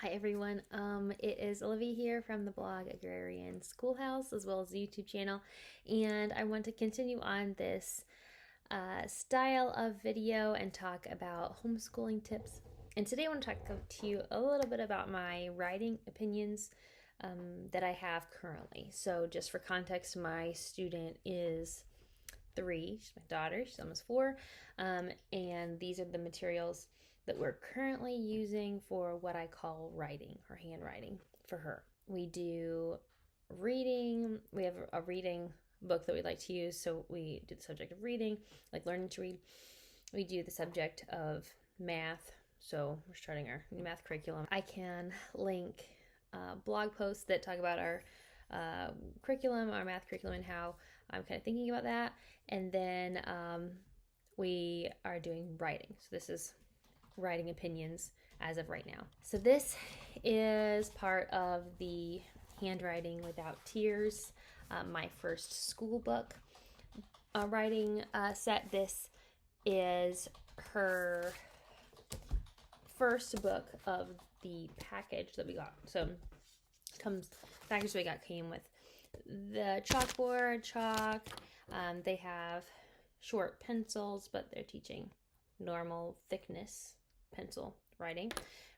Hi everyone, it is Olivia here from the blog Agrarian Schoolhouse as well as the YouTube channel, and I want to continue on this style of video and talk about homeschooling tips. And today I want to talk to you a little bit about my writing opinions that I have currently. So just for context, my student is 3, she's my daughter, she's almost 4, and these are the materials that we're currently using for what I call writing or handwriting for her. We do reading, we have a reading book that we like to use, so we do the subject of reading, like learning to read. We do the subject of math, so we're starting our new math curriculum. I can link blog posts that talk about our curriculum, our math curriculum, and how I'm kind of thinking about that. And then we are doing writing. So this is writing opinions as of right now. So this is part of the Handwriting Without Tears, my first school book writing set. This is her first book of the package that we got. So package we got came with the chalkboard, chalk. They have short pencils, but they're teaching normal thickness pencil writing,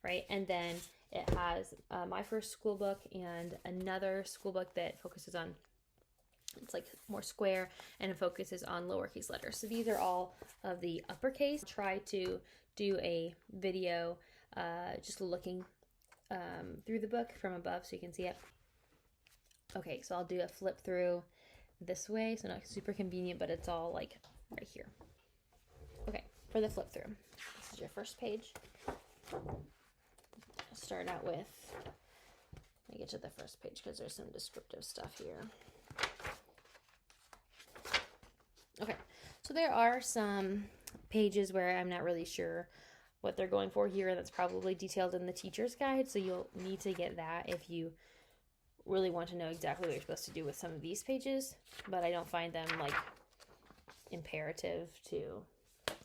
right? And then it has my first school book and another school book that focuses on, it's like more square, and it focuses on lowercase letters. So these are all of the uppercase. Try to do a video just looking through the book from above so you can see it. Okay, so I'll do a flip through this way, so not super convenient, but it's all like right here. Okay, for the flip through, this is your first page. I'll start out with, let me get to the first page because there's some descriptive stuff here. Okay, so there are some pages where I'm not really sure what they're going for here. That's probably detailed in the teacher's guide, so you'll need to get that if you really want to know exactly what you're supposed to do with some of these pages, but I don't find them like imperative to,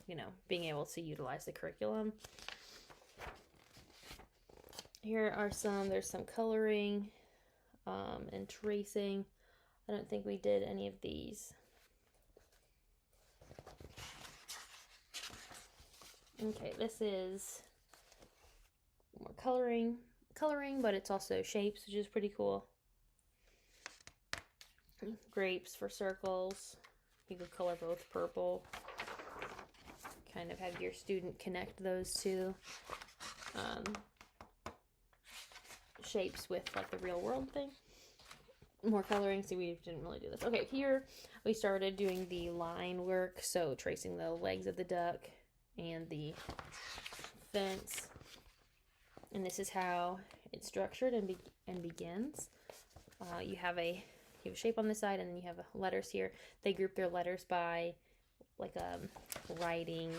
you know, being able to utilize the curriculum. Here are there's some coloring and tracing. I don't think we did any of these. Okay, this is more coloring, but it's also shapes, which is pretty cool. Grapes for circles. You could color both purple. Kind of have your student connect those two shapes with like the real world thing. More coloring, see, we didn't really do this. Okay, here we started doing the line work, so tracing the legs of the duck and the fence. And this is how it's structured and begins. You have a shape on this side, and then you have letters here. They group their letters by like writing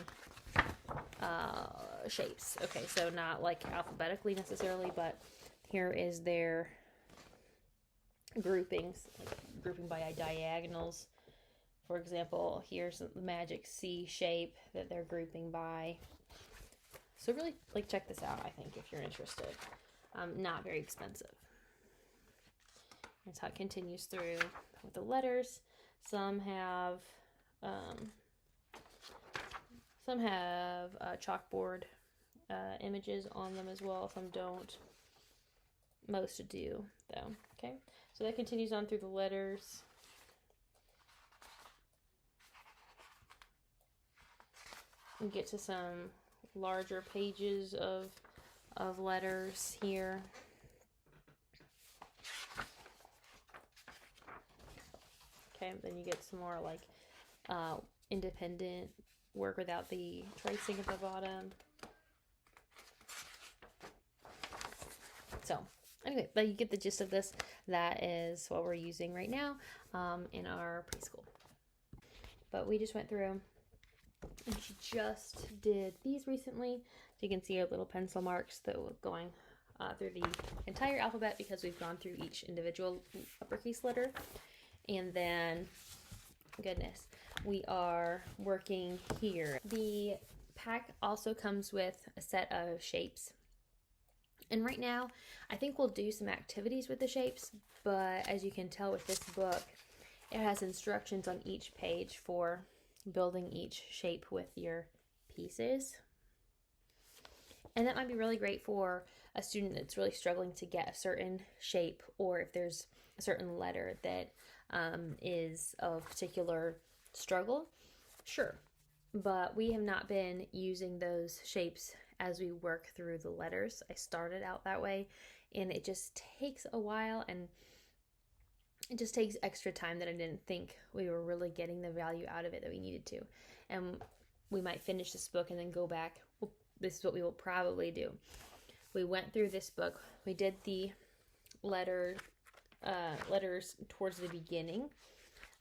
shapes. Okay, so not like alphabetically necessarily, but here is their groupings, like grouping by diagonals. For example, here's the magic C shape that they're grouping by. So really, like, check this out, I think, if you're interested. Not very expensive. That's how it continues through with the letters. Some have chalkboard images on them as well. Some don't. Most do, though. Okay, so that continues on through the letters. We get to some larger pages of letters here. Okay, then you get some more like independent work without the tracing at the bottom. So anyway, but you get the gist of this. That is what we're using right now in our preschool. But we just went through, and she just did these recently. So you can see our little pencil marks that were going through the entire alphabet because we've gone through each individual uppercase letter. And then, goodness, we are working here. The pack also comes with a set of shapes And right now, I think we'll do some activities with the shapes, but as you can tell with this book, it has instructions on each page for building each shape with your pieces. And that might be really great for a student that's really struggling to get a certain shape, or if there's a certain letter that is of particular struggle. Sure. But we have not been using those shapes as we work through the letters. I started out that way, and it just takes a while, and it just takes extra time that I didn't think we were really getting the value out of it that we needed to. And we might finish this book and then go back. Well, this is what we will probably do. We went through this book. We did the letters towards the beginning,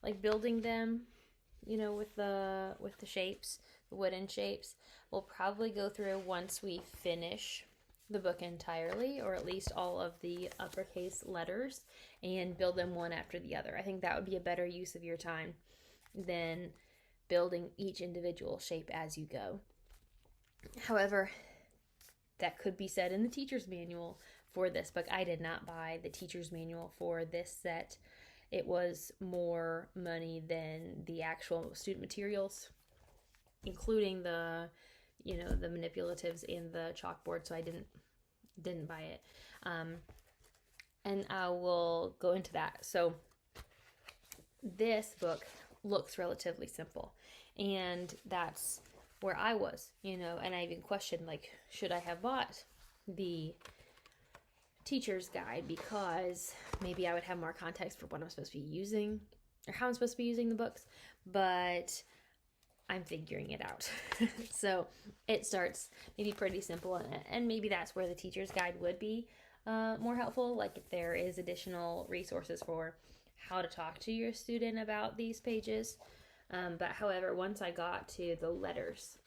like building them, with the shapes, the wooden shapes. We'll probably go through once we finish the book entirely, or at least all of the uppercase letters, and build them one after the other. I think that would be a better use of your time than building each individual shape as you go. However, that could be said in the teacher's manual for this book. I did not buy the teacher's manual for this set. It was more money than the actual student materials, including the manipulatives and the chalkboard, so I didn't buy it. And I will go into that. So this book looks relatively simple, and that's where I was, and I even questioned, should I have bought the teacher's guide, because maybe I would have more context for what I'm supposed to be using, or how I'm supposed to be using the books, but I'm figuring it out. So it starts maybe pretty simple, and maybe that's where the teacher's guide would be more helpful, like if there is additional resources for how to talk to your student about these pages. But however, once I got to the letters,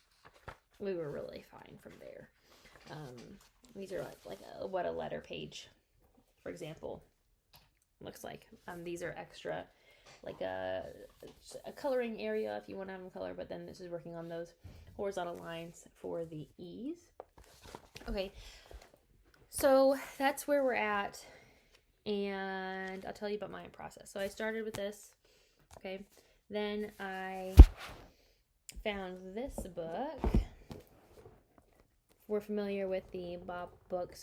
we were really fine from there. These are like what a letter page, for example, looks like. These are extra, like a coloring area if you want to have them color, but then this is working on those horizontal lines for the E's. Okay, so that's where we're at, and I'll tell you about my process. So I started with this, okay, then I found this book. We're familiar with the Bob Book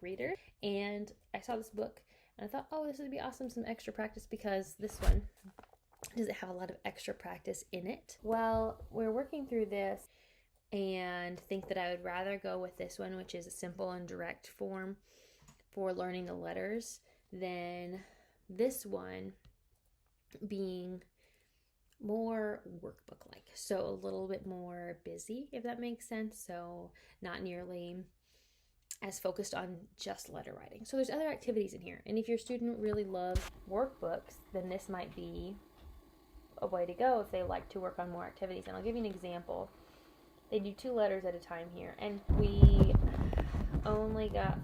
Reader, and I saw this book and I thought, oh, this would be awesome, some extra practice, because this one doesn't have a lot of extra practice in it. Well, we're working through this and think that I would rather go with this one, which is a simple and direct form for learning the letters, than this one being more workbook-like, so a little bit more busy, if that makes sense. So not nearly as focused on just letter writing. So there's other activities in here, and if your student really loves workbooks, then this might be a way to go if they like to work on more activities. And I'll give you an example. They do 2 letters at a time here, and we have only gotten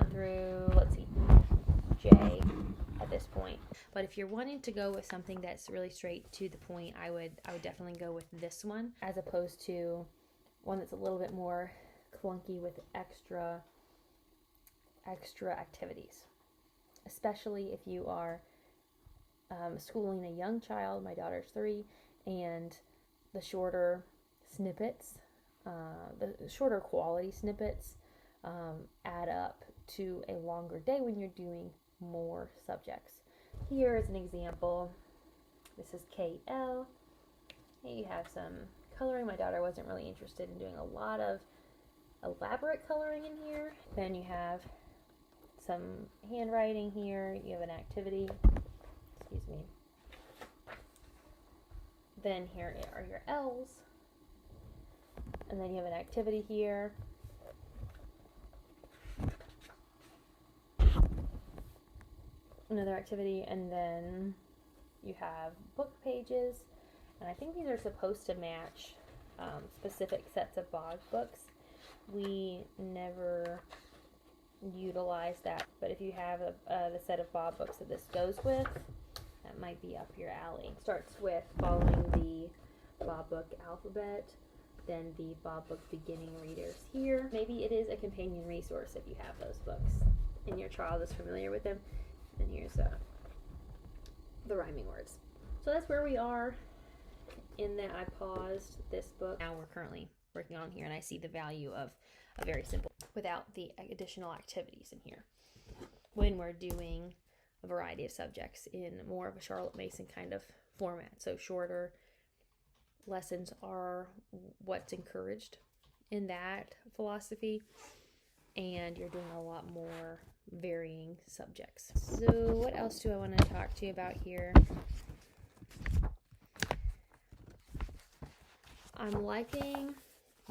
through, let's see, J at this point. But if you're wanting to go with something that's really straight to the point, I would definitely go with this one, as opposed to one that's a little bit more clunky with extra activities, especially if you are schooling a young child. My daughter's 3, and the shorter snippets, the shorter quality snippets add up to a longer day when you're doing more subjects. Here is an example. This is KL. Here you have some coloring. My daughter wasn't really interested in doing a lot of elaborate coloring in here. Then you have some handwriting here. You have an activity. Excuse me. Then here are your L's. And then you have an activity here. Another activity, and then you have book pages, and I think these are supposed to match specific sets of Bog books. We never utilize that, but if you have the set of Bob books that this goes with, that might be up your alley. Starts with following the Bob book alphabet, than the Bob Book Beginning Readers here. Maybe it is a companion resource if you have those books and your child is familiar with them. And here's the rhyming words. So that's where we are in that I paused this book. Now we're currently working on here, and I see the value of a very simple without the additional activities in here when we're doing a variety of subjects in more of a Charlotte Mason kind of format. So shorter lessons are what's encouraged in that philosophy, and you're doing a lot more varying subjects. So what else do I want to talk to you about here? I'm liking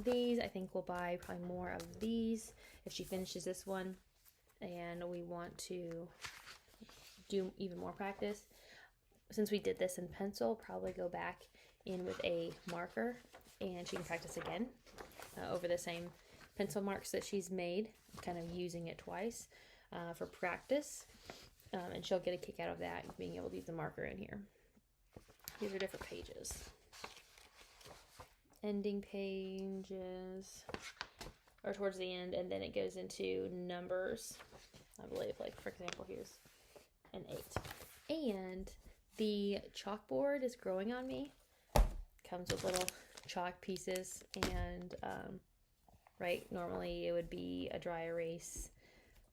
these. I think we'll buy probably more of these if she finishes this one and we want to do even more practice. Since we did this in pencil, probably go back in with a marker and she can practice again over the same pencil marks that she's made, kind of using it twice for practice, and she'll get a kick out of that, being able to use the marker in here. These are different pages. Ending pages or towards the end, and then it goes into numbers, I believe. Like, for example, here's an 8. And the chalkboard is growing on me. Comes with little chalk pieces, and right, normally it would be a dry erase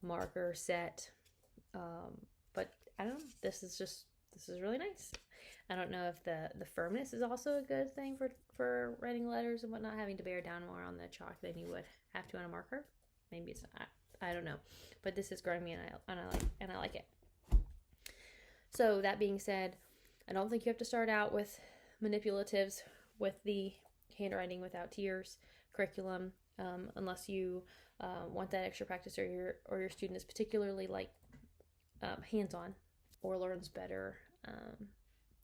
marker set, but I don't know, this is really nice. I don't know if the firmness is also a good thing for writing letters and whatnot, having to bear down more on the chalk than you would have to on a marker. Maybe it's not, I don't know, but this is growing me, and I like it. So that being said, I don't think you have to start out with manipulatives with the Handwriting Without Tears curriculum, unless you want that extra practice, or your student is particularly like hands-on or learns better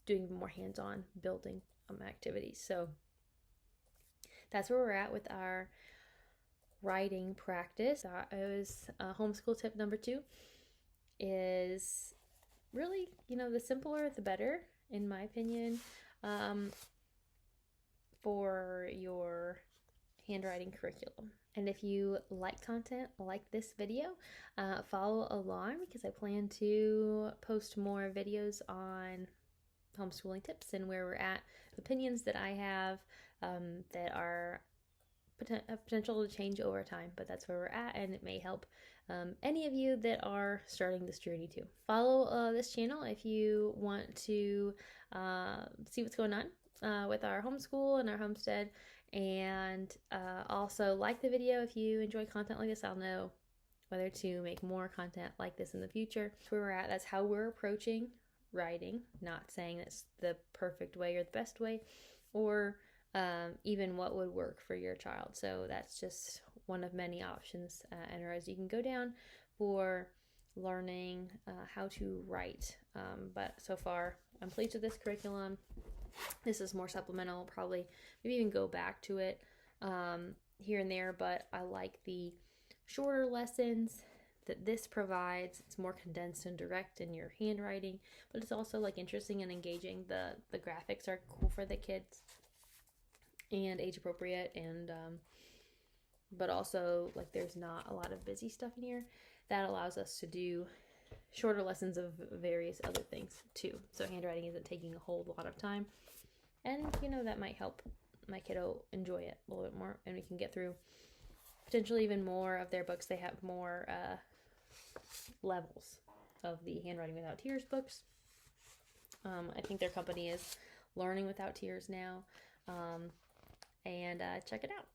doing more hands-on building activities. So that's where we're at with our writing practice. It was homeschool tip number 2 is really, the simpler the better, in my opinion, for your handwriting curriculum. And if you like content like this video, follow along, because I plan to post more videos on homeschooling tips and where we're at, opinions that I have that are potential to change over time, but that's where we're at, and it may help any of you that are starting this journey too. Follow this channel if you want to see what's going on with our homeschool and our homestead, and also like the video if you enjoy content like this. I'll know whether to make more content like this in the future. That's where we're at. That's how we're approaching writing. Not saying that's the perfect way or the best way, or even what would work for your child. So that's just one of many options and roads you can go down for learning how to write. But so far, I'm pleased with this curriculum. This is more supplemental, probably maybe even go back to it here and there, but I like the shorter lessons that this provides. It's more condensed and direct in your handwriting, but it's also like interesting and engaging. The graphics are cool for the kids and age appropriate, and but also like there's not a lot of busy stuff in here. That allows us to do shorter lessons of various other things too. So handwriting isn't taking a whole lot of time, and that might help my kiddo enjoy it a little bit more, and we can get through potentially even more of their books. They have more levels of the Handwriting Without Tears books. I think their company is Learning Without Tears now, and check it out.